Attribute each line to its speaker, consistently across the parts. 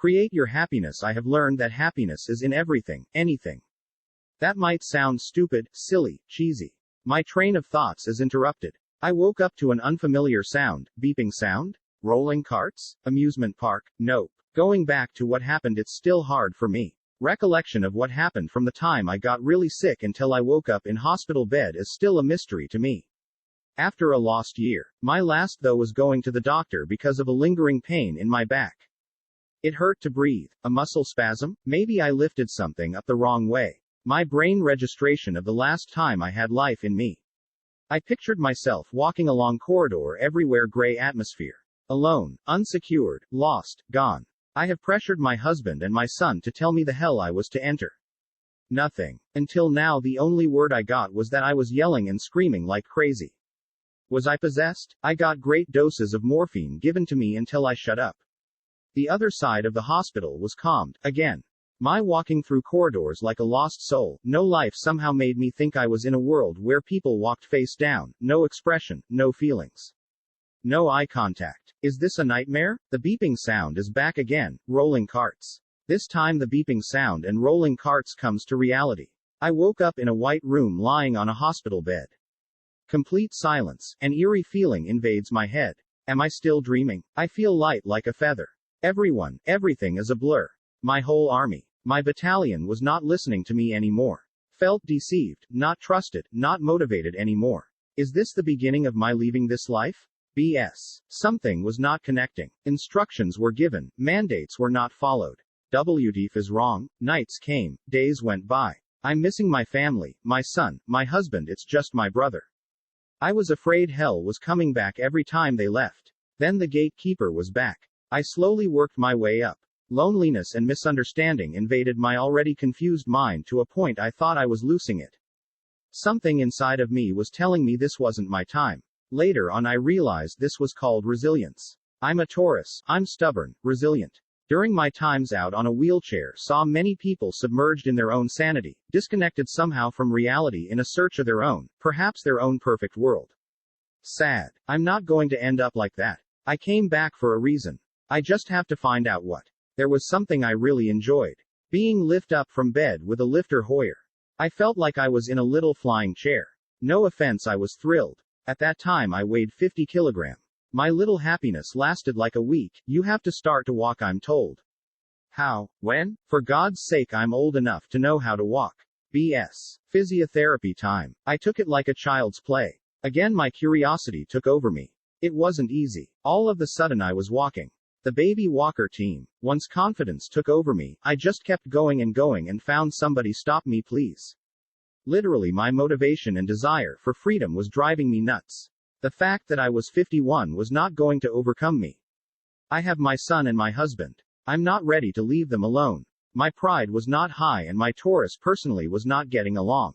Speaker 1: Create your happiness. I have learned that happiness is in everything, anything. That might sound stupid, silly, cheesy. My train of thoughts is interrupted. I woke up to an unfamiliar sound. Beeping sound? Rolling carts? Amusement park? Nope. Going back to what happened, it's still hard for me. Recollection of what happened from the time I got really sick until I woke up in hospital bed is still a mystery to me. After a lost year. My last though was going to the doctor because of a lingering pain in my back. It hurt to breathe. A muscle spasm? Maybe I lifted something up the wrong way. My brain registration of the last time I had life in me. I pictured myself walking along corridor, everywhere gray atmosphere. Alone, unsecured, lost, gone. I have pressured my husband and my son to tell me the hell I was to enter. Nothing. Until now the only word I got was that I was yelling and screaming like crazy. Was I possessed? I got great doses of morphine given to me until I shut up. The other side of the hospital was calmed, again. My walking through corridors like a lost soul, no life somehow made me think I was in a world where people walked face down, no expression, no feelings. No eye contact. Is this a nightmare? The beeping sound is back again, rolling carts. This time the beeping sound and rolling carts comes to reality. I woke up in a white room lying on a hospital bed. Complete silence, an eerie feeling invades my head. Am I still dreaming? I feel light like a feather. Everyone, everything is a blur. My whole army, my battalion was not listening to me anymore. Felt deceived, not trusted, not motivated anymore. Is this the beginning of my leaving this life? BS. Something was not connecting. Instructions were given, mandates were not followed. WTF is wrong. Nights came, days went by. I'm missing my family, my son, my husband, it's just my brother. I was afraid hell was coming back every time they left. Then the gatekeeper was back. I slowly worked my way up. Loneliness and misunderstanding invaded my already confused mind to a point I thought I was losing it. Something inside of me was telling me this wasn't my time. Later on I realized this was called resilience. I'm a Taurus, I'm stubborn, resilient. During my times out on a wheelchair saw many people submerged in their own sanity, disconnected somehow from reality in a search of their own, perhaps their own perfect world. Sad. I'm not going to end up like that. I came back for a reason. I just have to find out what. There was something I really enjoyed. Being lifted up from bed with a lifter Hoyer. I felt like I was in a little flying chair. No offense, I was thrilled. At that time I weighed 50 kilograms. My little happiness lasted like a week. You have to start to walk, I'm told. How? When? For God's sake, I'm old enough to know how to walk. BS. Physiotherapy time. I took it like a child's play. Again my curiosity took over me. It wasn't easy. All of a sudden I was walking. The baby walker team. Once confidence took over me, I just kept going and found somebody stop me please. Literally my motivation and desire for freedom was driving me nuts. The fact that I was 51 was not going to overcome me. I have my son and my husband. I'm not ready to leave them alone. My pride was not high and my Taurus personally was not getting along.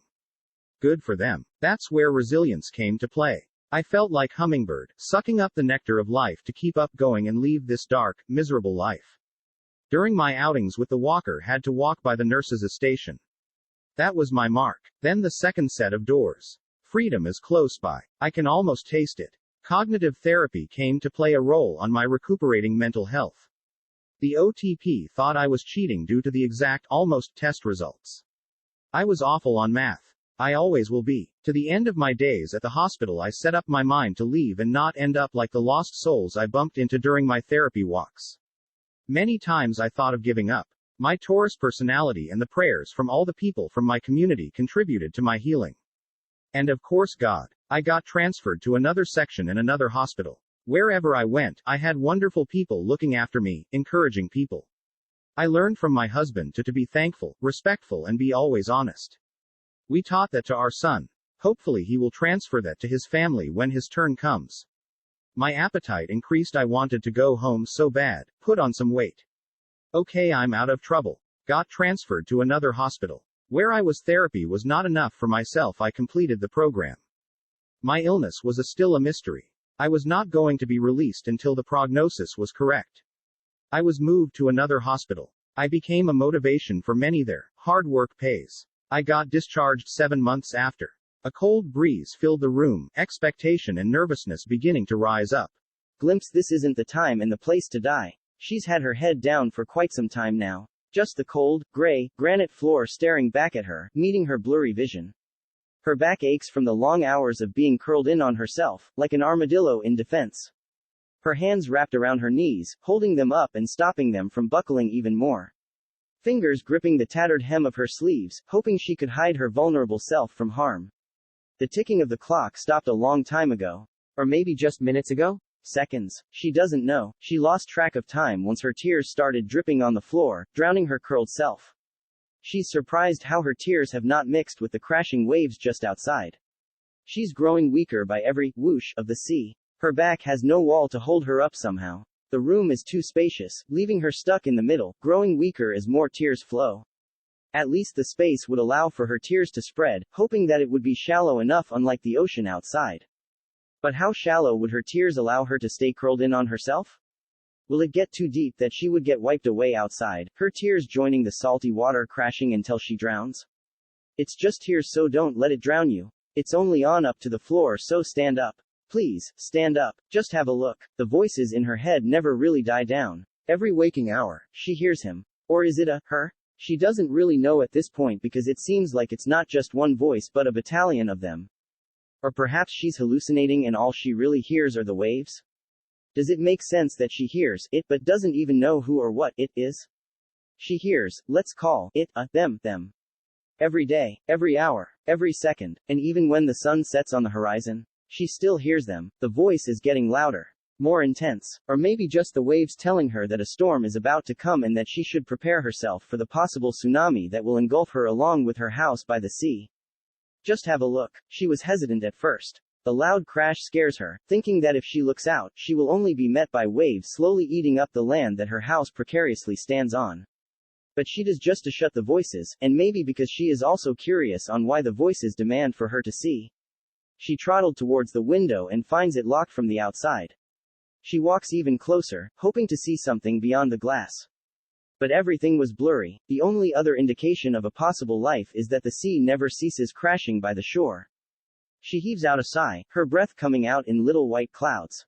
Speaker 1: Good for them. That's where resilience came to play. I felt like hummingbird, sucking up the nectar of life to keep up going and leave this dark, miserable life. During my outings with the walker had to walk by the nurse's station. That was my mark. Then the second set of doors. Freedom is close by. I can almost taste it. Cognitive therapy came to play a role on my recuperating mental health. The OTP thought I was cheating due to the exact, almost test results. I was awful on math. I always will be. To the end of my days at the hospital I set up my mind to leave and not end up like the lost souls I bumped into during my therapy walks. Many times I thought of giving up. My Taurus personality and the prayers from all the people from my community contributed to my healing. And of course God. I got transferred to another section in another hospital. Wherever I went, I had wonderful people looking after me, encouraging people. I learned from my husband to be thankful, respectful and be always honest. We taught that to our son. Hopefully he will transfer that to his family when his turn comes. My appetite increased. I wanted to go home so bad, put on some weight. Okay, I'm out of trouble. Got transferred to another hospital. Where I was therapy was not enough for myself. I completed the program. My illness was still a mystery. I was not going to be released until the prognosis was correct. I was moved to another hospital. I became a motivation for many there. Hard work pays. I got discharged 7 months after. A cold breeze filled the room, expectation and nervousness beginning to rise up.
Speaker 2: Glimpse. This isn't the time and the place to die. She's had her head down for quite some time now. Just the cold, gray, granite floor staring back at her, meeting her blurry vision. Her back aches from the long hours of being curled in on herself, like an armadillo in defense. Her hands wrapped around her knees, holding them up and stopping them from buckling even more. Fingers gripping the tattered hem of her sleeves, hoping she could hide her vulnerable self from harm. The ticking of the clock stopped a long time ago.
Speaker 3: Or maybe just minutes ago?
Speaker 2: Seconds. She doesn't know. She lost track of time once her tears started dripping on the floor, drowning her curled self. She's surprised how her tears have not mixed with the crashing waves just outside. She's growing weaker by every whoosh of the sea. Her back has no wall to hold her up somehow. The room is too spacious, leaving her stuck in the middle, growing weaker as more tears flow. At least the space would allow for her tears to spread, hoping that it would be shallow enough, unlike the ocean outside. But how shallow would her tears allow her to stay curled in on herself? Will it get too deep that she would get wiped away outside, her tears joining the salty water crashing until she drowns? It's just tears, so don't let it drown you. It's only on up to the floor, so stand up. Please, stand up. Just have a look. The voices in her head never really die down. Every waking hour, she hears him. Or is it a her? She doesn't really know at this point, because it seems like it's not just one voice but a battalion of them. Or perhaps she's hallucinating and all she really hears are the waves? Does it make sense that she hears it but doesn't even know who or what it is? She hears, let's call it a them. Every day, every hour, every second, and even when the sun sets on the horizon, she still hears them. The voice is getting louder, more intense, or maybe just the waves telling her that a storm is about to come and that she should prepare herself for the possible tsunami that will engulf her along with her house by the sea. Just have a look. She was hesitant at first. The loud crash scares her, thinking that if she looks out, she will only be met by waves slowly eating up the land that her house precariously stands on. But she does just to shut the voices, and maybe because she is also curious on why the voices demand for her to see. She trottled towards the window and finds it locked from the outside. She walks even closer, hoping to see something beyond the glass. But everything was blurry. The only other indication of a possible life is that the sea never ceases crashing by the shore. She heaves out a sigh, her breath coming out in little white clouds.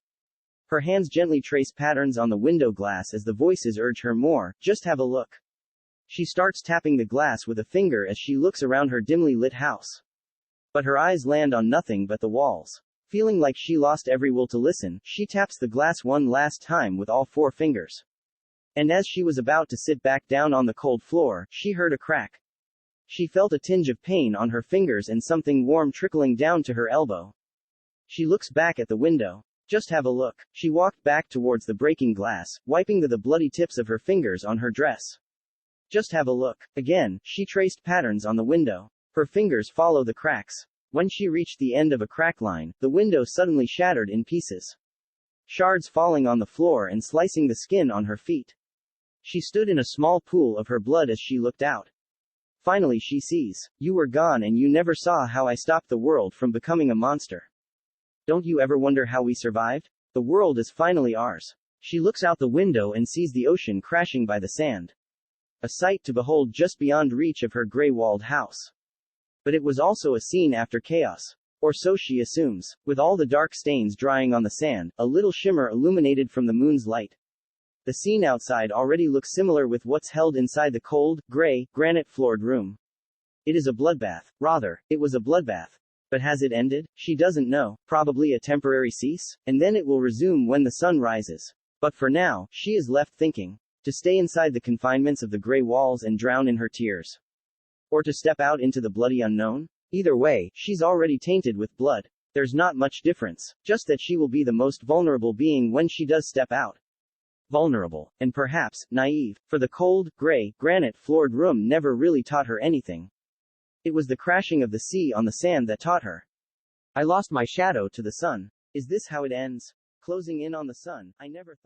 Speaker 2: Her hands gently trace patterns on the window glass as the voices urge her more, just have a look. She starts tapping the glass with a finger as she looks around her dimly lit house. But her eyes land on nothing but the walls. Feeling like she lost every will to listen, she taps the glass one last time with all 4 fingers. And as she was about to sit back down on the cold floor, she heard a crack. She felt a tinge of pain on her fingers and something warm trickling down to her elbow. She looks back at the window. Just have a look. She walked back towards the breaking glass, wiping the bloody tips of her fingers on her dress. Just have a look. Again, she traced patterns on the window. Her fingers follow the cracks. When she reached the end of a crack line, the window suddenly shattered in pieces. Shards falling on the floor and slicing the skin on her feet. She stood in a small pool of her blood as she looked out. Finally she sees. You were gone and you never saw how I stopped the world from becoming a monster. Don't you ever wonder how we survived? The world is finally ours. She looks out the window and sees the ocean crashing by the sand. A sight to behold just beyond reach of her gray-walled house. But it was also a scene after chaos. Or so she assumes. With all the dark stains drying on the sand, a little shimmer illuminated from the moon's light. The scene outside already looks similar with what's held inside the cold, gray, granite-floored room. It is a bloodbath. Rather, it was a bloodbath. But has it ended? She doesn't know. Probably a temporary cease, and then it will resume when the sun rises. But for now, she is left thinking. To stay inside the confinements of the gray walls and drown in her tears. Or to step out into the bloody unknown? Either way, she's already tainted with blood. There's not much difference, just that she will be the most vulnerable being when she does step out. Vulnerable, and perhaps, naive, for the cold, gray, granite-floored room never really taught her anything. It was the crashing of the sea on the sand that taught her. I lost my shadow to the sun. Is this how it ends? Closing in on the sun, I never thought.